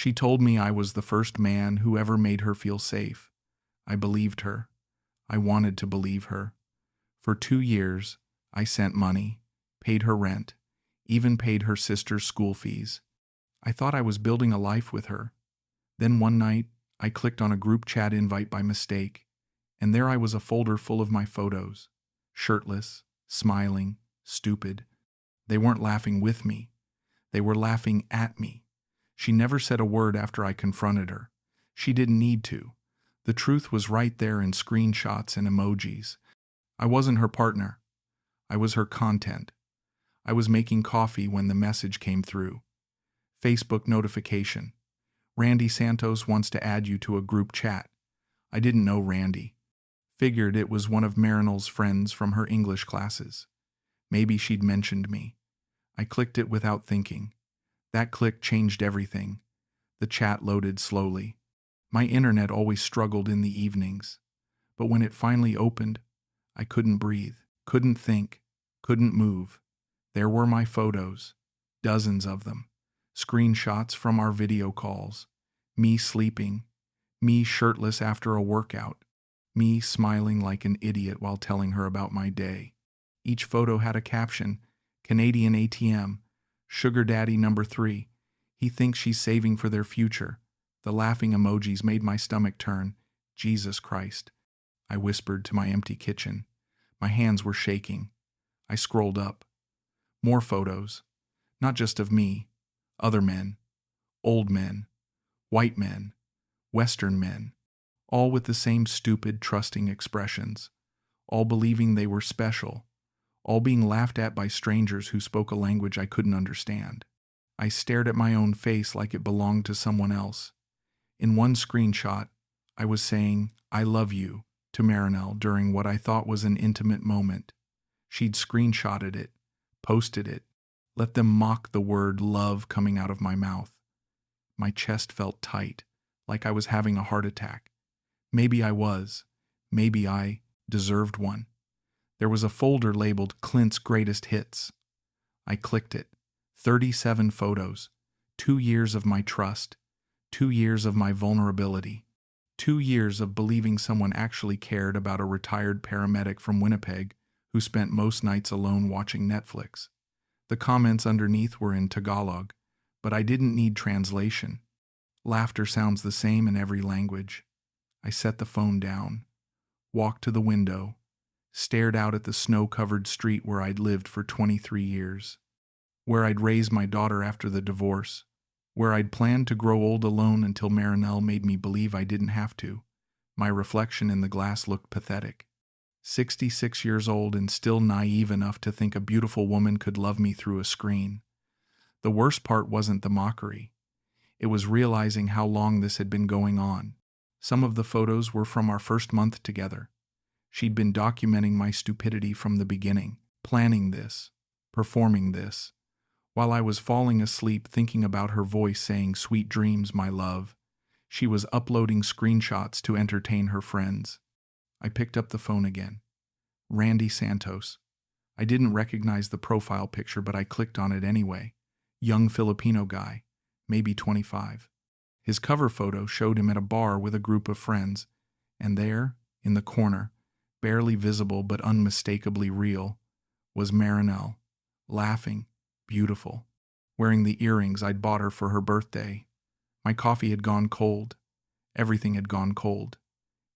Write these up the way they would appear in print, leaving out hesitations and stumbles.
She told me I was the first man who ever made her feel safe. I believed her. I wanted to believe her. For 2 years, I sent money, paid her rent, even paid her sister's school fees. I thought I was building a life with her. Then one night, I clicked on a group chat invite by mistake, and there I was, a folder full of my photos. Shirtless, smiling, stupid. They weren't laughing with me. They were laughing at me. She never said a word after I confronted her. She didn't need to. The truth was right there in screenshots and emojis. I wasn't her partner. I was her content. I was making coffee when the message came through. Facebook notification. Randy Santos wants to add you to a group chat. I didn't know Randy. Figured it was one of Marinel's friends from her English classes. Maybe she'd mentioned me. I clicked it without thinking. That click changed everything. The chat loaded slowly. My internet always struggled in the evenings. But when it finally opened, I couldn't breathe, couldn't think, couldn't move. There were my photos, dozens of them. Screenshots from our video calls. Me sleeping. Me shirtless after a workout. Me smiling like an idiot while telling her about my day. Each photo had a caption, Canadian ATM, Sugar Daddy number 3. He thinks she's saving for their future. The laughing emojis made my stomach turn. Jesus Christ. I whispered to my empty kitchen. My hands were shaking. I scrolled up. More photos. Not just of me. Other men. Old men. White men. Western men. All with the same stupid, trusting expressions. All believing they were special. All being laughed at by strangers who spoke a language I couldn't understand. I stared at my own face like it belonged to someone else. In one screenshot, I was saying, I love you, to Marinel during what I thought was an intimate moment. She'd screenshotted it, posted it, let them mock the word love coming out of my mouth. My chest felt tight, like I was having a heart attack. Maybe I was. Maybe I deserved one. There was a folder labeled Clint's Greatest Hits. I clicked it. 37 photos. 2 years of my trust. 2 years of my vulnerability. 2 years of believing someone actually cared about a retired paramedic from Winnipeg who spent most nights alone watching Netflix. The comments underneath were in Tagalog, but I didn't need translation. Laughter sounds the same in every language. I set the phone down, walked to the window, stared out at the snow-covered street where I'd lived for 23 years, where I'd raised my daughter after the divorce, where I'd planned to grow old alone until Marinel made me believe I didn't have to. My reflection in the glass looked pathetic. 66 years old and still naive enough to think a beautiful woman could love me through a screen. The worst part wasn't the mockery. It was realizing how long this had been going on. Some of the photos were from our first month together. She'd been documenting my stupidity from the beginning, planning this, performing this, while I was falling asleep thinking about her voice saying, "Sweet dreams, my love." She was uploading screenshots to entertain her friends. I picked up the phone again. Randy Santos. I didn't recognize the profile picture, but I clicked on it anyway. Young Filipino guy, maybe 25. His cover photo showed him at a bar with a group of friends, and there, in the corner, barely visible but unmistakably real, was Marinel, laughing, beautiful, wearing the earrings I'd bought her for her birthday. My coffee had gone cold. Everything had gone cold.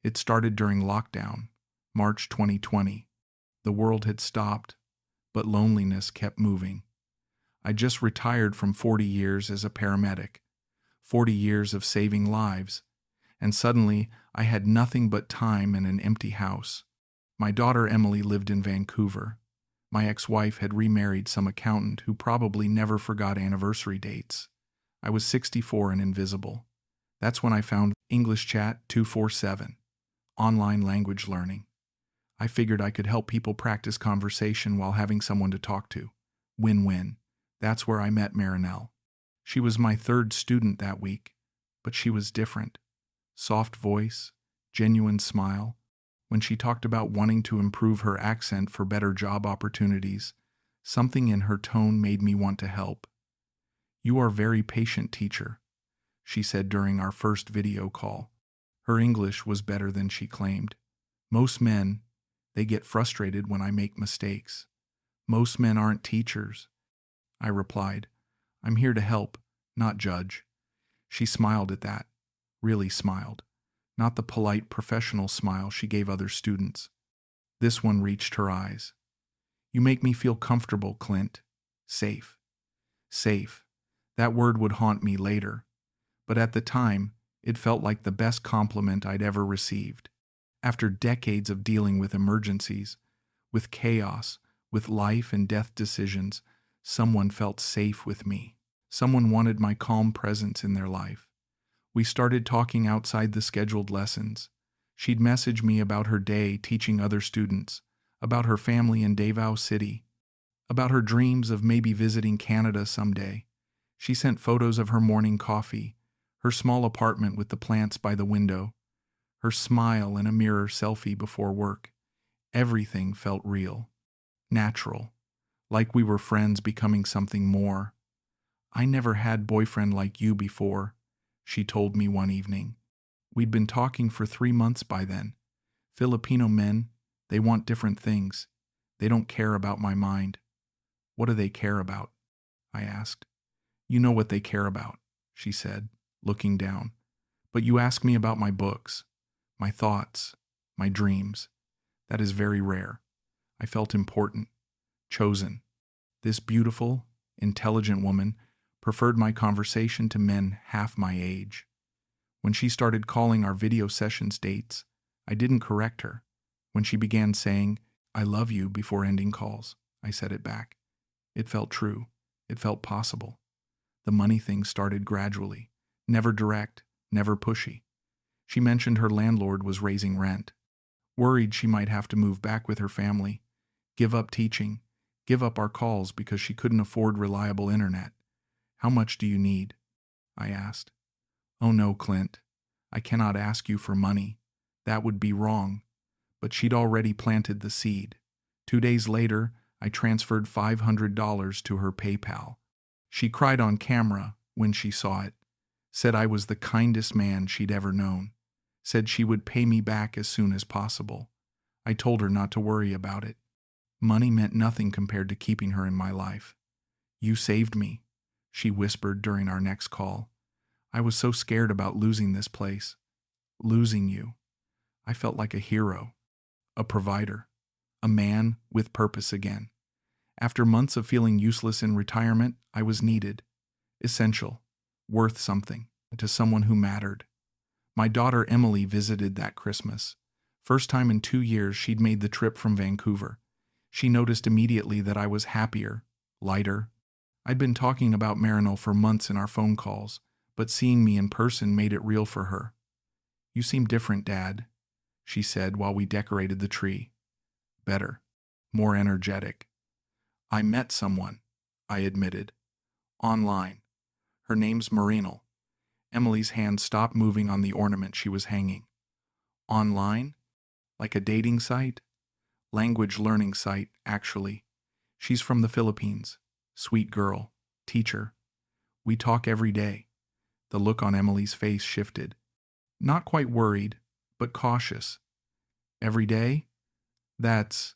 It started during lockdown, March 2020. The world had stopped, but loneliness kept moving. I just retired from 40 years as a paramedic, 40 years of saving lives, and suddenly I had nothing but time and an empty house. My daughter Emily lived in Vancouver. My ex-wife had remarried some accountant who probably never forgot anniversary dates. I was 64 and invisible. That's when I found English Chat 247, online language learning. I figured I could help people practice conversation while having someone to talk to. Win-win. That's where I met Marinel. She was my third student that week, but she was different. Soft voice, genuine smile. When she talked about wanting to improve her accent for better job opportunities, something in her tone made me want to help. "You are very patient, teacher." she said during our first video call. Her English was better than she claimed. Most men, they get frustrated when I make mistakes. Most men aren't teachers. I replied, I'm here to help, not judge. She smiled at that, really smiled. Not the polite professional smile she gave other students. This one reached her eyes. You make me feel comfortable, Clint. Safe. Safe. That word would haunt me later. But at the time, it felt like the best compliment I'd ever received. After decades of dealing with emergencies, with chaos, with life and death decisions, someone felt safe with me. Someone wanted my calm presence in their life. We started talking outside the scheduled lessons. She'd message me about her day teaching other students, about her family in Davao City, about her dreams of maybe visiting Canada someday. She sent photos of her morning coffee, her small apartment with the plants by the window, her smile in a mirror selfie before work. Everything felt real, natural, like we were friends becoming something more. I never had boyfriend like you before, she told me one evening. We'd been talking for 3 months by then. Filipino men, they want different things. They don't care about my mind. What do they care about? I asked. You know what they care about, she said, looking down. But you ask me about my books, my thoughts, my dreams. That is very rare. I felt important, chosen. This beautiful, intelligent woman preferred my conversation to men half my age. When she started calling our video sessions dates, I didn't correct her. When she began saying, I love you before ending calls, I said it back. It felt true. It felt possible. The money thing started gradually, never direct, never pushy. She mentioned her landlord was raising rent, worried she might have to move back with her family, give up teaching, give up our calls because she couldn't afford reliable internet. How much do you need? I asked. Oh no, Clint. I cannot ask you for money. That would be wrong. But she'd already planted the seed. 2 days later, I transferred $500 to her PayPal. She cried on camera when she saw it, said I was the kindest man she'd ever known, said she would pay me back as soon as possible. I told her not to worry about it. Money meant nothing compared to keeping her in my life. You saved me, she whispered during our next call. I was so scared about losing this place. Losing you. I felt like a hero, a provider, a man with purpose again. After months of feeling useless in retirement, I was needed, essential, worth something, to someone who mattered. My daughter Emily visited that Christmas. First time in 2 years she'd made the trip from Vancouver. She noticed immediately that I was happier, lighter. I'd been talking about Marino for months in our phone calls, but seeing me in person made it real for her. You seem different, Dad, she said while we decorated the tree. Better, more energetic. I met someone, I admitted. Online. Her name's Marino. Emily's hand stopped moving on the ornament she was hanging. Online? Like a dating site? Language learning site, actually. She's from the Philippines. Sweet girl. Teacher. We talk every day. The look on Emily's face shifted. Not quite worried, but cautious. Every day? That's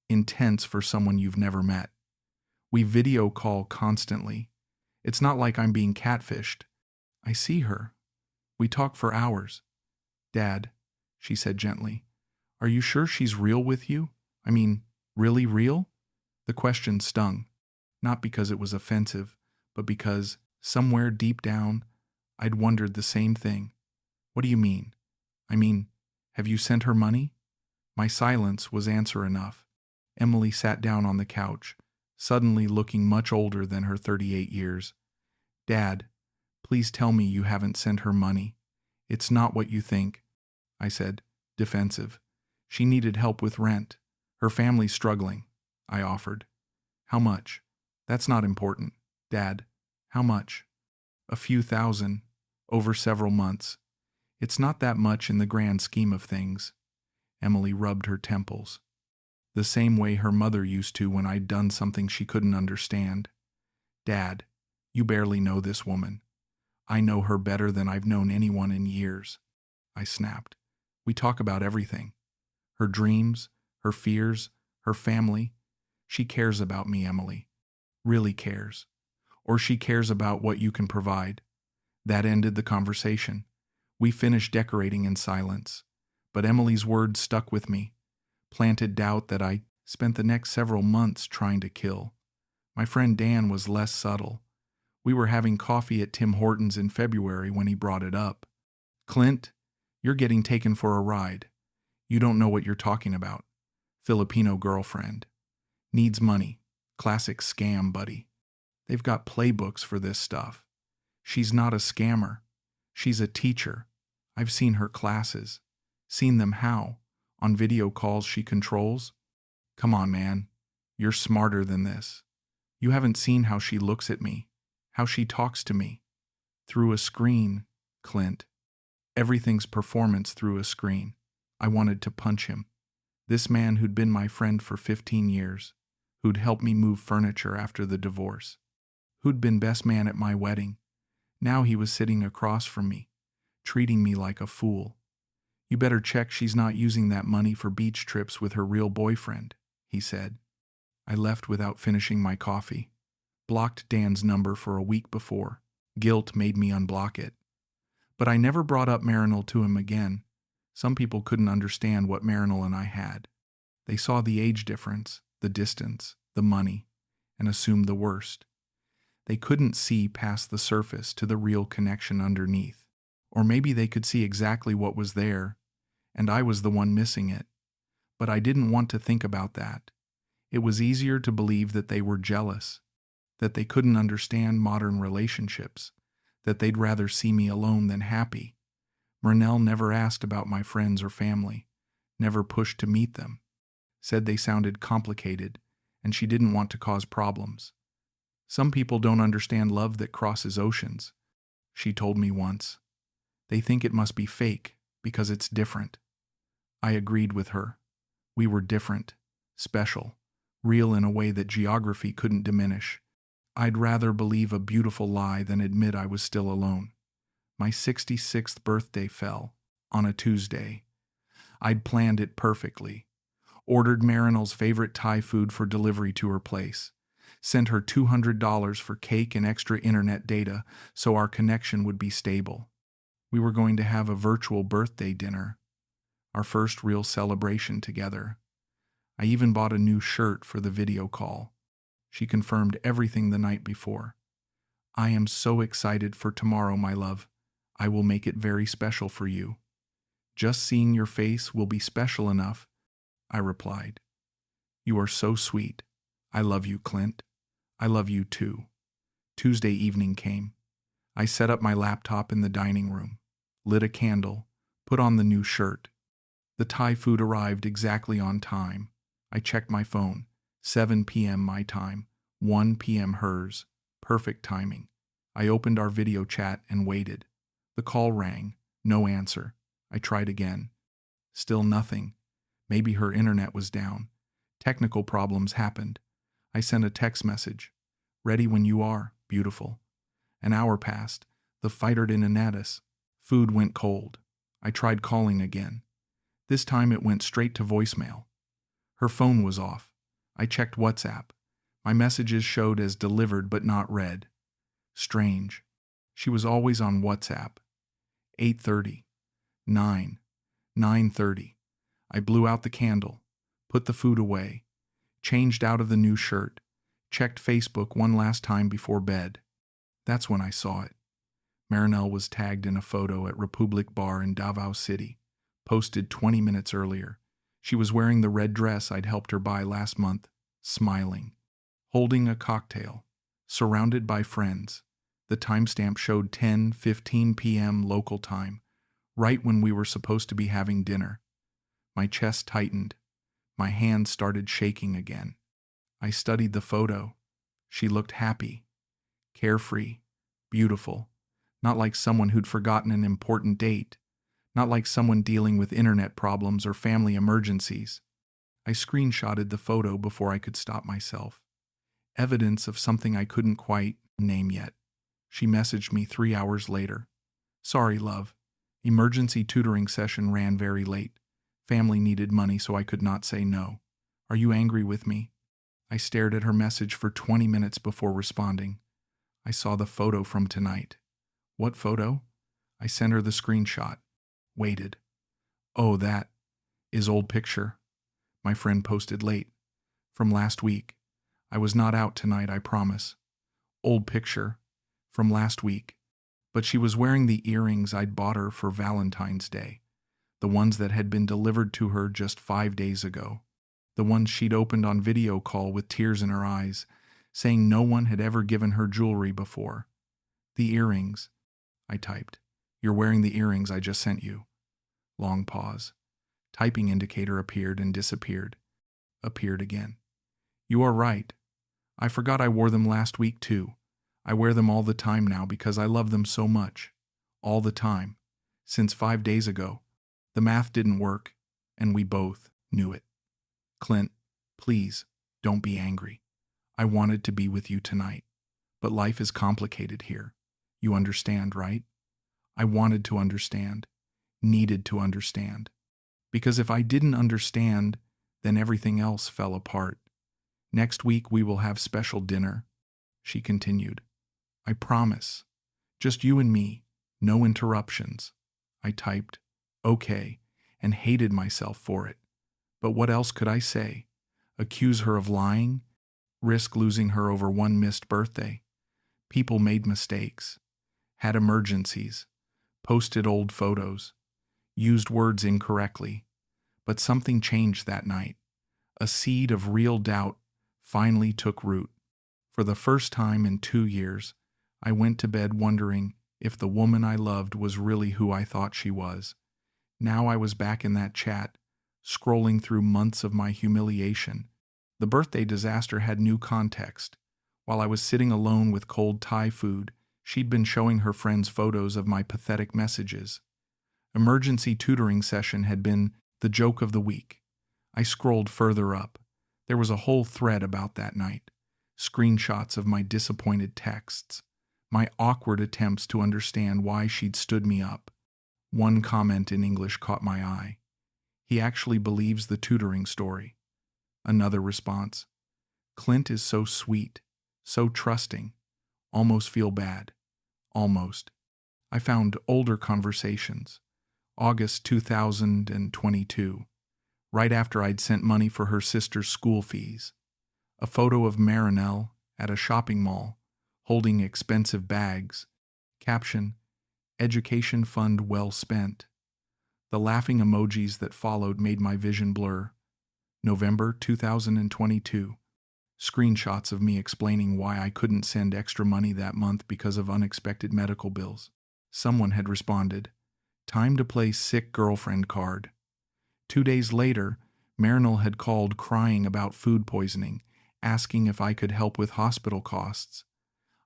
intense for someone you've never met. We video call constantly. It's not like I'm being catfished. I see her. We talk for hours. Dad, she said gently, are you sure she's real with you? I mean, really real? The question stung, not because it was offensive, but because, somewhere deep down, I'd wondered the same thing. What do you mean? I mean, have you sent her money? My silence was answer enough. Emily sat down on the couch, suddenly looking much older than her 38 years. Dad, please tell me you haven't sent her money. It's not what you think, I said, defensive. She needed help with rent. Her family's struggling, I offered. How much? That's not important. Dad, how much? A few thousand, over several months. It's not that much in the grand scheme of things. Emily rubbed her temples. The same way her mother used to when I'd done something she couldn't understand. Dad, you barely know this woman. I know her better than I've known anyone in years. I snapped. We talk about everything. Her dreams, her fears, her family. She cares about me, Emily. Really cares. Or she cares about what you can provide. That ended the conversation. We finished decorating in silence. But Emily's words stuck with me, planted doubt that I spent the next several months trying to kill. My friend Dan was less subtle. We were having coffee at Tim Hortons in February when he brought it up. Clint, you're getting taken for a ride. You don't know what you're talking about. Filipino girlfriend. Needs money. Classic scam, buddy. They've got playbooks for this stuff. She's not a scammer. She's a teacher. I've seen her classes. Seen them how? On video calls she controls? Come on, man. You're smarter than this. You haven't seen how she looks at me, how she talks to me. Through a screen, Clint. Everything's performance through a screen. I wanted to punch him. This man who'd been my friend for 15 years, who'd helped me move furniture after the divorce, who'd been best man at my wedding. Now he was sitting across from me, treating me like a fool. You better check she's not using that money for beach trips with her real boyfriend, he said. I left without finishing my coffee. Blocked Dan's number for a week before. Guilt made me unblock it. But I never brought up Marinol to him again. Some people couldn't understand what Marinol and I had. They saw the age difference, the distance, the money, and assumed the worst. They couldn't see past the surface to the real connection underneath. Or maybe they could see exactly what was there, and I was the one missing it. But I didn't want to think about that. It was easier to believe that they were jealous, that they couldn't understand modern relationships, that they'd rather see me alone than happy. Murnell never asked about my friends or family, never pushed to meet them, said they sounded complicated, and she didn't want to cause problems. Some people don't understand love that crosses oceans, she told me once. They think it must be fake because it's different. I agreed with her. We were different, special, real in a way that geography couldn't diminish. I'd rather believe a beautiful lie than admit I was still alone. My 66th birthday fell on a Tuesday. I'd planned it perfectly. Ordered Marinol's favorite Thai food for delivery to her place. Sent her $200 for cake and extra internet data so our connection would be stable. We were going to have a virtual birthday dinner, our first real celebration together. I even bought a new shirt for the video call. She confirmed everything the night before. I am so excited for tomorrow, my love. I will make it very special for you. Just seeing your face will be special enough, I replied. You are so sweet. I love you, Clint. I love you too. Tuesday evening came. I set up my laptop in the dining room, lit a candle, put on the new shirt. The Thai food arrived exactly on time. I checked my phone. 7 p.m. my time, 1 p.m. hers. Perfect timing. I opened our video chat and waited. The call rang. No answer. I tried again. Still nothing. Maybe her internet was down. Technical problems happened. I sent a text message. Ready when you are, beautiful. An hour passed. The fighter didn't at us. Food went cold. I tried calling again. This time it went straight to voicemail. Her phone was off. I checked WhatsApp. My messages showed as delivered but not read. Strange. She was always on WhatsApp. 8:30. 9. 9:30. I blew out the candle, put the food away, changed out of the new shirt, checked Facebook one last time before bed. That's when I saw it. Marinol was tagged in a photo at Republic Bar in Davao City, posted 20 minutes earlier. She was wearing the red dress I'd helped her buy last month, smiling, holding a cocktail, surrounded by friends. The timestamp showed 10:15 p.m. local time, right when we were supposed to be having dinner. My chest tightened. My hands started shaking again. I studied the photo. She looked happy, carefree, beautiful, not like someone who'd forgotten an important date, not like someone dealing with internet problems or family emergencies. I screenshotted the photo before I could stop myself. Evidence of something I couldn't quite name yet. She messaged me 3 hours later. Sorry, love. Emergency tutoring session ran very late. Family needed money, so I could not say no. Are you angry with me? I stared at her message for 20 minutes before responding. I saw the photo from tonight. What photo? I sent her the screenshot. Waited. Oh, that is old picture. My friend posted late. From last week. I was not out tonight, I promise. Old picture. From last week. But she was wearing the earrings I'd bought her for Valentine's Day. The ones that had been delivered to her just 5 days ago. The ones she'd opened on video call with tears in her eyes, saying no one had ever given her jewelry before. The earrings, I typed. You're wearing the earrings I just sent you. Long pause. Typing indicator appeared and disappeared. Appeared again. You are right. I forgot I wore them last week too. I wear them all the time now because I love them so much. All the time. Since 5 days ago. The math didn't work, and we both knew it. Clint, please, don't be angry. I wanted to be with you tonight. But life is complicated here. You understand, right? I wanted to understand. Needed to understand. Because if I didn't understand, then everything else fell apart. Next week we will have special dinner, she continued. I promise. Just you and me. No interruptions. I typed, okay, and hated myself for it. But what else could I say? Accuse her of lying? Risk losing her over one missed birthday? People made mistakes. Had emergencies. Posted old photos. Used words incorrectly. But something changed that night. A seed of real doubt finally took root. For the first time in 2 years, I went to bed wondering if the woman I loved was really who I thought she was. Now I was back in that chat, scrolling through months of my humiliation. The birthday disaster had new context. While I was sitting alone with cold Thai food, she'd been showing her friends photos of my pathetic messages. Emergency tutoring session had been the joke of the week. I scrolled further up. There was a whole thread about that night. Screenshots of my disappointed texts. My awkward attempts to understand why she'd stood me up. One comment in English caught my eye. He actually believes the tutoring story. Another response. Clint is so sweet, so trusting. Almost feel bad. Almost. I found older conversations. August 2022. Right after I'd sent money for her sister's school fees. A photo of Marinelle at a shopping mall, holding expensive bags. Caption, education fund well spent. The laughing emojis that followed made my vision blur. November 2022. Screenshots of me explaining why I couldn't send extra money that month because of unexpected medical bills. Someone had responded, time to play sick girlfriend card. 2 days later, Marinelle had called crying about food poisoning, asking if I could help with hospital costs.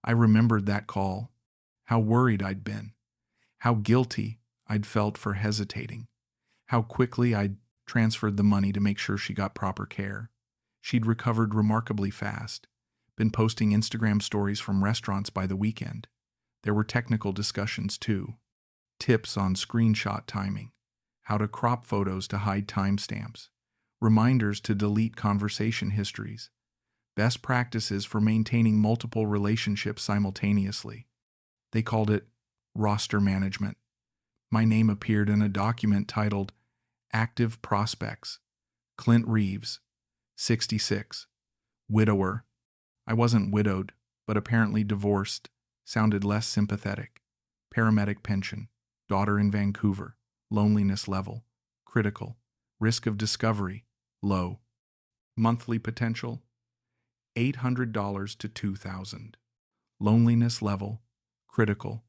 I remembered that call. How worried I'd been. How guilty I'd felt for hesitating. How quickly I'd transferred the money to make sure she got proper care. She'd recovered remarkably fast. Been posting Instagram stories from restaurants by the weekend. There were technical discussions too. Tips on screenshot timing. How to crop photos to hide timestamps. Reminders to delete conversation histories. Best practices for maintaining multiple relationships simultaneously. They called it roster management. My name appeared in a document titled Active Prospects. Clint Reeves, 66. Widower. I wasn't widowed, but apparently divorced. Sounded less sympathetic. Paramedic pension. Daughter in Vancouver. Loneliness level. Critical. Risk of discovery. Low. Monthly potential. $800 to $2,000. Loneliness level. Critical.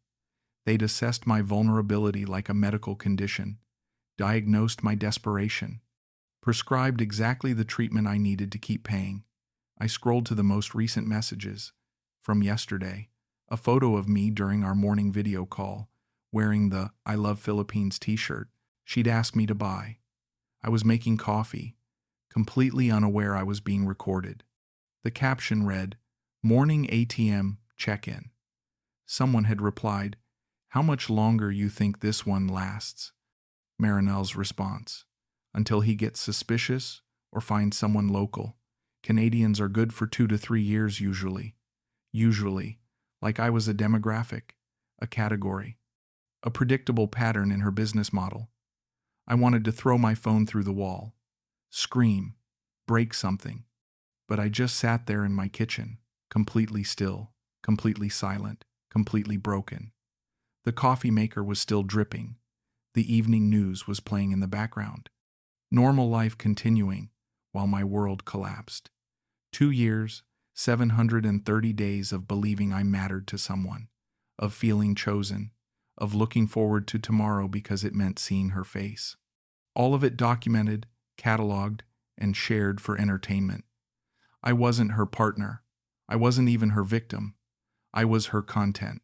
They'd assessed my vulnerability like a medical condition. Diagnosed my desperation. Prescribed exactly the treatment I needed to keep paying. I scrolled to the most recent messages. From yesterday. A photo of me during our morning video call, wearing the I Love Philippines t-shirt she'd asked me to buy. I was making coffee, completely unaware I was being recorded. The caption read, Morning ATM check-in. Someone had replied, "How much longer you think this one lasts?" Marinelle's response, "Until he gets suspicious or finds someone local. Canadians are good for 2 to 3 years usually." Usually, like I was a demographic, a category, a predictable pattern in her business model. I wanted to throw my phone through the wall, scream, break something, but I just sat there in my kitchen, completely still, completely silent, completely broken. The coffee maker was still dripping. The evening news was playing in the background. Normal life continuing while my world collapsed. 2 years, 730 days of believing I mattered to someone, of feeling chosen, of looking forward to tomorrow because it meant seeing her face. All of it documented, cataloged, and shared for entertainment. I wasn't her partner. I wasn't even her victim. I was her content.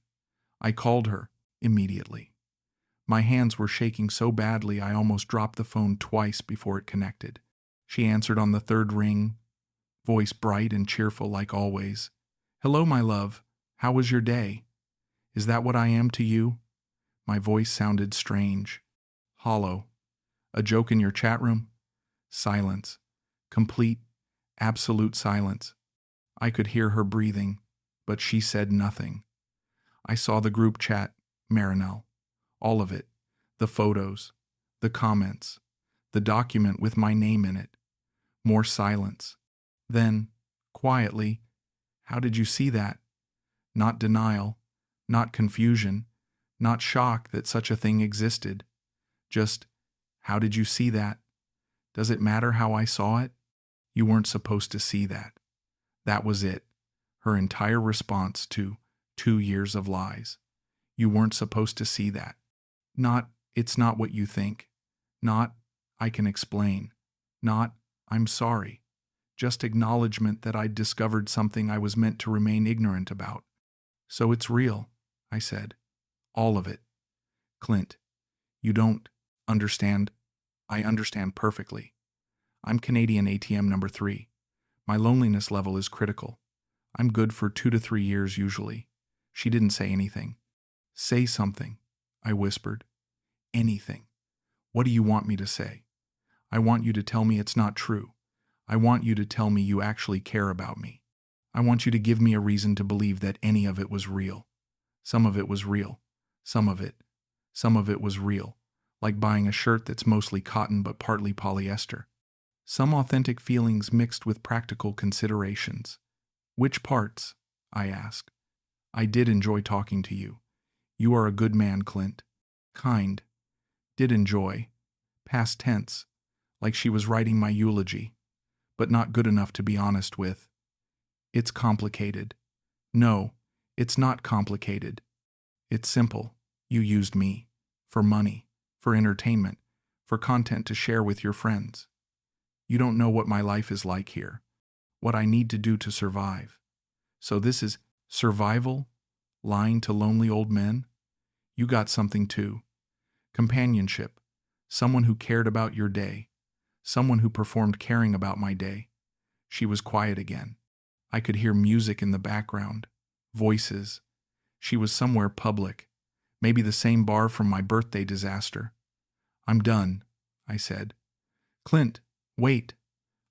I called her immediately. My hands were shaking so badly I almost dropped the phone twice before it connected. She answered on the third ring, voice bright and cheerful like always. "Hello, my love. How was your day? Is that what I am to you?" My voice sounded strange, hollow. "A joke in your chat room?" Silence. Complete, absolute silence. I could hear her breathing, but she said nothing. I saw the group chat, Marinelle. All of it. The photos, the comments, the document with my name in it. More silence. Then, quietly, "How did you see that?" Not denial, not confusion, not shock that such a thing existed. Just, "How did you see that? Does it matter how I saw it? You weren't supposed to see that." That was it. Her entire response to 2 years of lies. You weren't supposed to see that. Not, "It's not what you think." Not, "I can explain." Not, "I'm sorry." Just acknowledgement that I'd discovered something I was meant to remain ignorant about. "So it's real," I said. "All of it." "Clint, you don't understand." "I understand perfectly. I'm Canadian ATM number 3. My loneliness level is critical. I'm good for 2 to 3 years usually." She didn't say anything. "Say something," I whispered. "Anything. What do you want me to say? I want you to tell me it's not true. I want you to tell me you actually care about me. I want you to give me a reason to believe that any of it was real. Some of it was real. Some of it was real. Like buying a shirt that's mostly cotton but partly polyester. Some authentic feelings mixed with practical considerations." "Which parts?" I asked. "I did enjoy talking to you. You are a good man, Clint. Kind. Did enjoy. Past tense. Like she was writing my eulogy. But not good enough to be honest with. It's complicated." "No, it's not complicated. It's simple. You used me. For money. For entertainment. For content to share with your friends. You don't know what my life is like here. What I need to do to survive. So this is survival? Lying to lonely old men? You got something too. Companionship. Someone who cared about your day. Someone who performed caring about my day." She was quiet again. I could hear music in the background. Voices. She was somewhere public. Maybe the same bar from my birthday disaster. "I'm done," I said. "Clint, wait."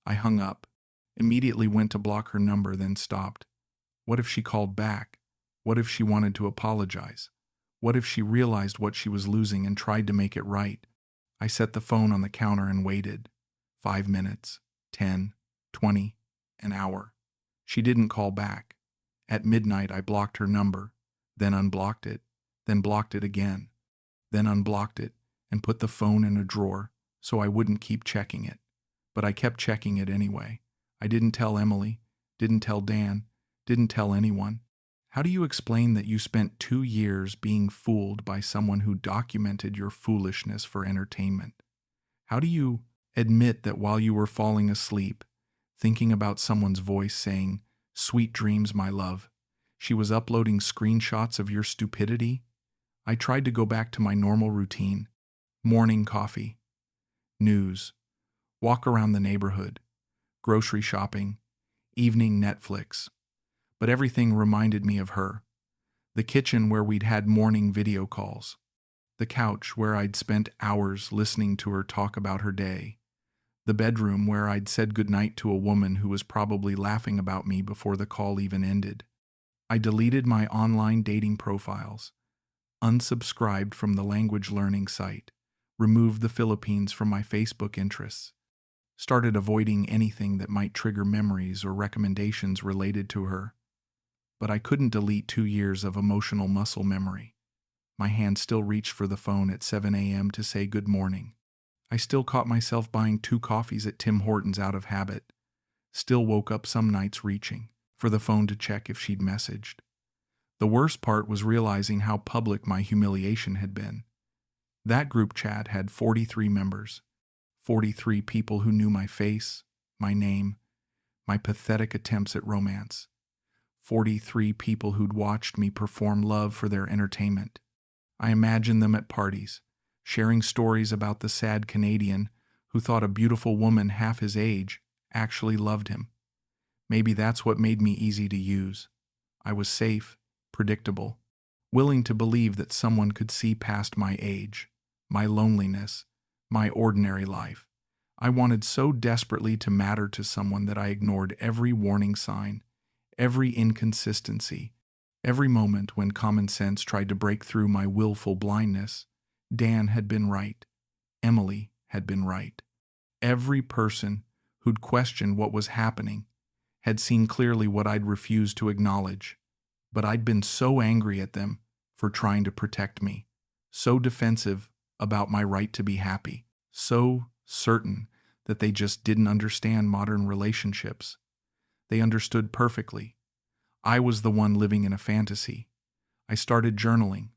I hung up. Immediately went to block her number, then stopped. What if she called back? What if she wanted to apologize? What if she realized what she was losing and tried to make it right? I set the phone on the counter and waited. 5 minutes, 10, 20, an hour. She didn't call back. At midnight, I blocked her number, then unblocked it, then blocked it again, then unblocked it, and put the phone in a drawer so I wouldn't keep checking it. But I kept checking it anyway. I didn't tell Emily, didn't tell Dan, didn't tell anyone. How do you explain that you spent 2 years being fooled by someone who documented your foolishness for entertainment? How do you admit that while you were falling asleep, thinking about someone's voice saying, "Sweet dreams, my love," she was uploading screenshots of your stupidity? I tried to go back to my normal routine. Morning coffee, news, walk around the neighborhood, grocery shopping, evening Netflix. But everything reminded me of her. The kitchen where we'd had morning video calls. The couch where I'd spent hours listening to her talk about her day. The bedroom where I'd said goodnight to a woman who was probably laughing about me before the call even ended. I deleted my online dating profiles, unsubscribed from the language learning site, removed the Philippines from my Facebook interests, started avoiding anything that might trigger memories or recommendations related to her. But I couldn't delete 2 years of emotional muscle memory. My hand still reached for the phone at 7 a.m. to say good morning. I still caught myself buying 2 coffees at Tim Hortons out of habit. Still woke up some nights reaching for the phone to check if she'd messaged. The worst part was realizing how public my humiliation had been. That group chat had 43 members, 43 people who knew my face, my name, my pathetic attempts at romance, 43 people who'd watched me perform love for their entertainment. I imagined them at parties, sharing stories about the sad Canadian who thought a beautiful woman half his age actually loved him. Maybe that's what made me easy to use. I was safe, predictable, willing to believe that someone could see past my age, my loneliness, my ordinary life. I wanted so desperately to matter to someone that I ignored every warning sign, every inconsistency, every moment when common sense tried to break through my willful blindness. Dan had been right. Emily had been right. Every person who'd questioned what was happening had seen clearly what I'd refused to acknowledge. But I'd been so angry at them for trying to protect me, so defensive about my right to be happy, so certain that they just didn't understand modern relationships. They understood perfectly. I was the one living in a fantasy. I started journaling,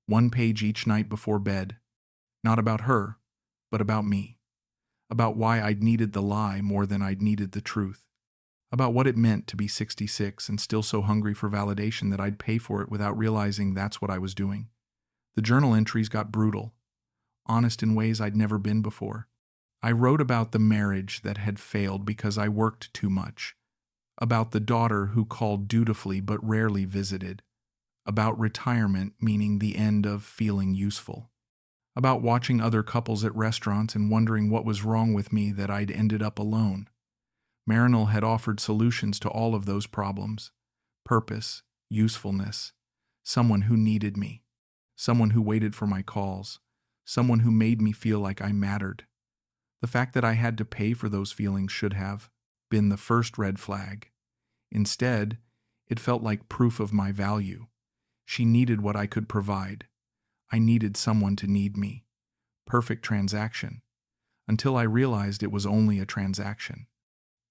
1 page each night before bed. Not about her, but about me. About why I'd needed the lie more than I'd needed the truth. About what it meant to be 66 and still so hungry for validation that I'd pay for it without realizing that's what I was doing. The journal entries got brutal, honest in ways I'd never been before. I wrote about the marriage that had failed because I worked too much, about the daughter who called dutifully but rarely visited, about retirement meaning the end of feeling useful, about watching other couples at restaurants and wondering what was wrong with me that I'd ended up alone. Marinol had offered solutions to all of those problems: purpose, usefulness, someone who needed me, someone who waited for my calls, someone who made me feel like I mattered. The fact that I had to pay for those feelings should have been the first red flag. Instead, it felt like proof of my value. She needed what I could provide. I needed someone to need me. Perfect transaction. Until I realized it was only a transaction.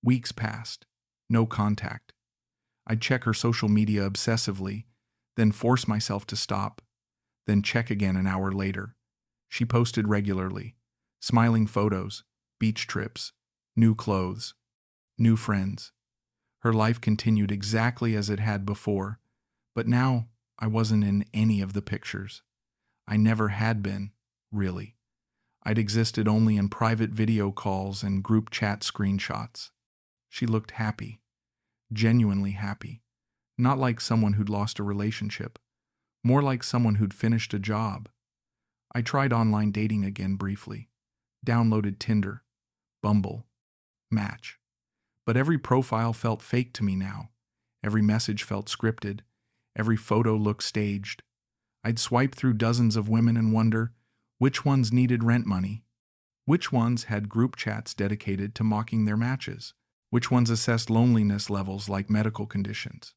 Weeks passed. No contact. I'd check her social media obsessively, then force myself to stop, then check again an hour later. She posted regularly. Smiling photos, beach trips, new clothes, new friends. Her life continued exactly as it had before, but now I wasn't in any of the pictures. I never had been, really. I'd existed only in private video calls and group chat screenshots. She looked happy, genuinely happy, not like someone who'd lost a relationship, more like someone who'd finished a job. I tried online dating again briefly, downloaded Tinder, Bumble, Match. But every profile felt fake to me now. Every message felt scripted. Every photo looked staged. I'd swipe through dozens of women and wonder which ones needed rent money, which ones had group chats dedicated to mocking their matches, which ones assessed loneliness levels like medical conditions.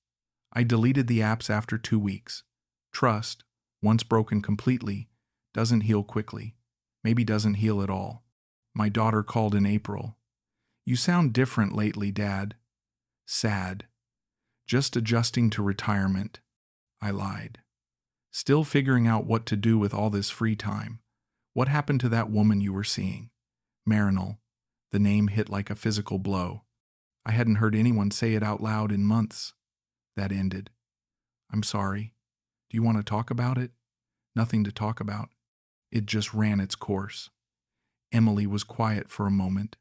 I deleted the apps after 2 weeks. Trust, once broken completely, doesn't heal quickly. Maybe doesn't heal at all. My daughter called in April. "You sound different lately, Dad." Sad. "Just adjusting to retirement." I lied. "Still figuring out what to do with all this free time. What happened to that woman you were seeing?" Marinol. The name hit like a physical blow. I hadn't heard anyone say it out loud in months. That ended. "I'm sorry. Do you want to talk about it?" Nothing to talk about. It just ran its course. Emily was quiet for a moment.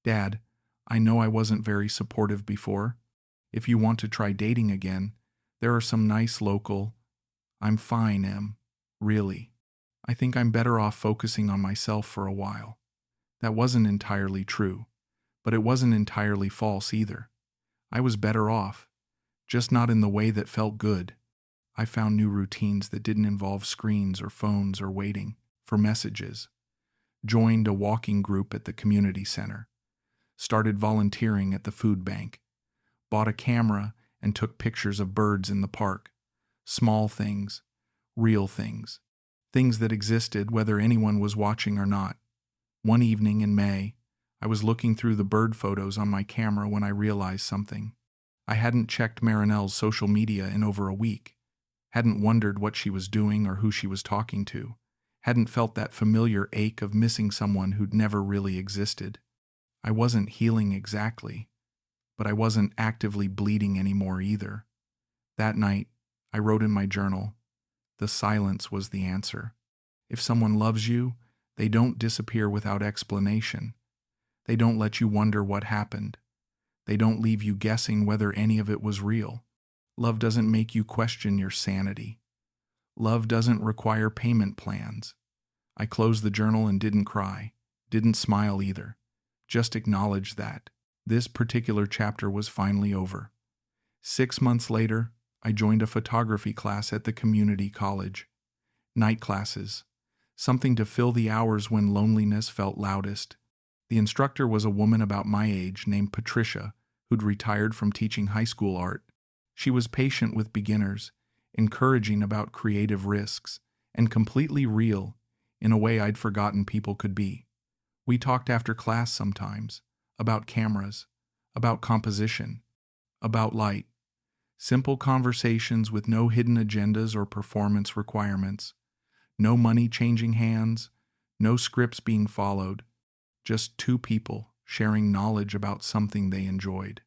"Dad, I know I wasn't very supportive before. If you want to try dating again, there are some nice local I'm fine, Em. Really. I think I'm better off focusing on myself for a while. That wasn't entirely true, but it wasn't entirely false either. I was better off, just not in the way that felt good. I found new routines that didn't involve screens or phones or waiting for messages. Joined a walking group at the community center. Started volunteering at the food bank. Bought a camera and took pictures of birds in the park. Small things, real things. Things that existed whether anyone was watching or not. One evening in May, I was looking through the bird photos on my camera when I realized something. I hadn't checked Marinelle's social media in over a week. Hadn't wondered what she was doing or who she was talking to. Hadn't felt that familiar ache of missing someone who'd never really existed. I wasn't healing exactly, but I wasn't actively bleeding anymore either. That night, I wrote in my journal, the silence was the answer. If someone loves you, they don't disappear without explanation. They don't let you wonder what happened. They don't leave you guessing whether any of it was real. Love doesn't make you question your sanity. Love doesn't require payment plans. I closed the journal and didn't cry, didn't smile either. Just acknowledged that this particular chapter was finally over. 6 months later, I joined a photography class at the community college. Night classes, something to fill the hours when loneliness felt loudest. The instructor was a woman about my age named Patricia, who'd retired from teaching high school art. She was patient with beginners, encouraging about creative risks, and completely real in a way I'd forgotten people could be. We talked after class sometimes, about cameras, about composition, about light. Simple conversations with no hidden agendas or performance requirements. No money changing hands, no scripts being followed. Just two people sharing knowledge about something they enjoyed.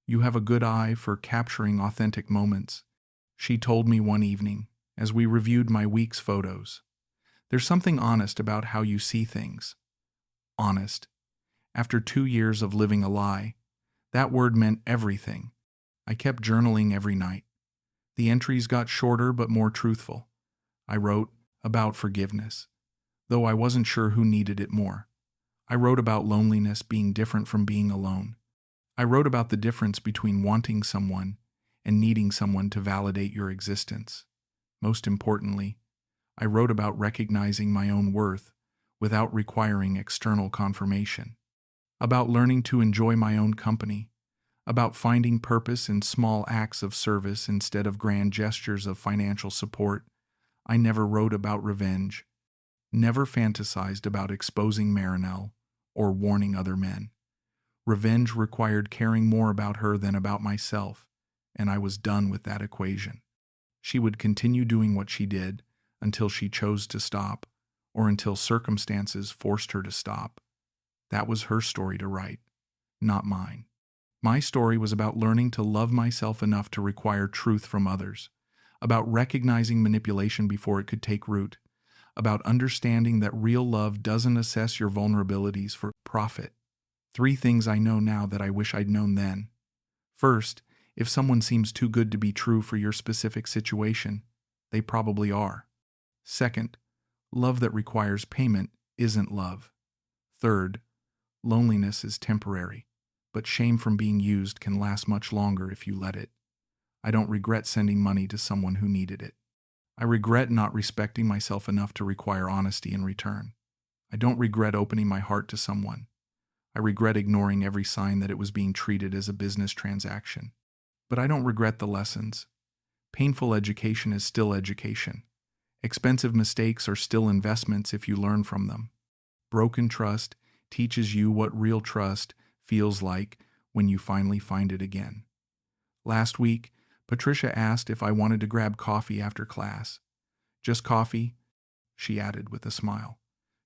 You have a good eye for capturing authentic moments, she told me one evening as we reviewed my week's photos. There's something honest about how you see things. Honest. After 2 years of living a lie, that word meant everything. I kept journaling every night. The entries got shorter but more truthful. I wrote about forgiveness, though I wasn't sure who needed it more. I wrote about loneliness being different from being alone. I wrote about the difference between wanting someone and needing someone to validate your existence. Most importantly, I wrote about recognizing my own worth without requiring external confirmation. About learning to enjoy my own company. About finding purpose in small acts of service instead of grand gestures of financial support. I never wrote about revenge. Never fantasized about exposing Marinelle or warning other men. Revenge required caring more about her than about myself, and I was done with that equation. She would continue doing what she did until she chose to stop, or until circumstances forced her to stop. That was her story to write, not mine. My story was about learning to love myself enough to require truth from others, about recognizing manipulation before it could take root, about understanding that real love doesn't assess your vulnerabilities for profit. 3 things I know now that I wish I'd known then. First, if someone seems too good to be true for your specific situation, they probably are. Second, love that requires payment isn't love. Third, loneliness is temporary, but shame from being used can last much longer if you let it. I don't regret sending money to someone who needed it. I regret not respecting myself enough to require honesty in return. I don't regret opening my heart to someone. I regret ignoring every sign that it was being treated as a business transaction. But I don't regret the lessons. Painful education is still education. Expensive mistakes are still investments if you learn from them. Broken trust teaches you what real trust feels like when you finally find it again. Last week, Patricia asked if I wanted to grab coffee after class. Just coffee, she added with a smile.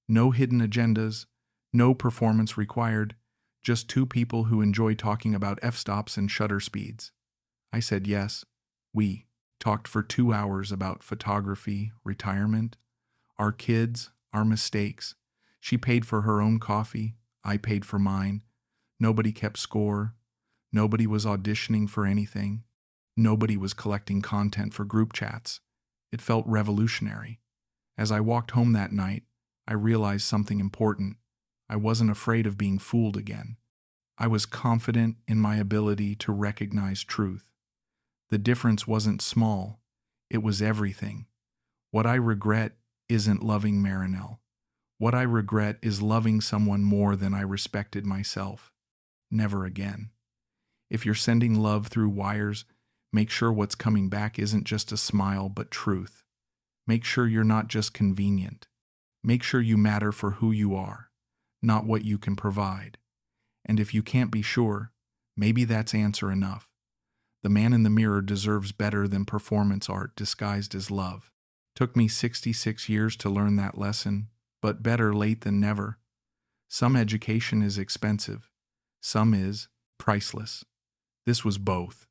No hidden agendas, no performance required, just 2 people who enjoy talking about f-stops and shutter speeds. I said yes. We talked for 2 hours about photography, retirement, our kids, our mistakes. She paid for her own coffee, I paid for mine. Nobody kept score. Nobody was auditioning for anything. Nobody was collecting content for group chats. It felt revolutionary. As I walked home that night, I realized something important. I wasn't afraid of being fooled again. I was confident in my ability to recognize truth. The difference wasn't small, it was everything. What I regret isn't loving Marinelle. What I regret is loving someone more than I respected myself. Never again. If you're sending love through wires, make sure what's coming back isn't just a smile but truth. Make sure you're not just convenient. Make sure you matter for who you are, not what you can provide. And if you can't be sure, maybe that's answer enough. The man in the mirror deserves better than performance art disguised as love. Took me 66 years to learn that lesson, but better late than never. Some education is expensive. Some is priceless. This was both.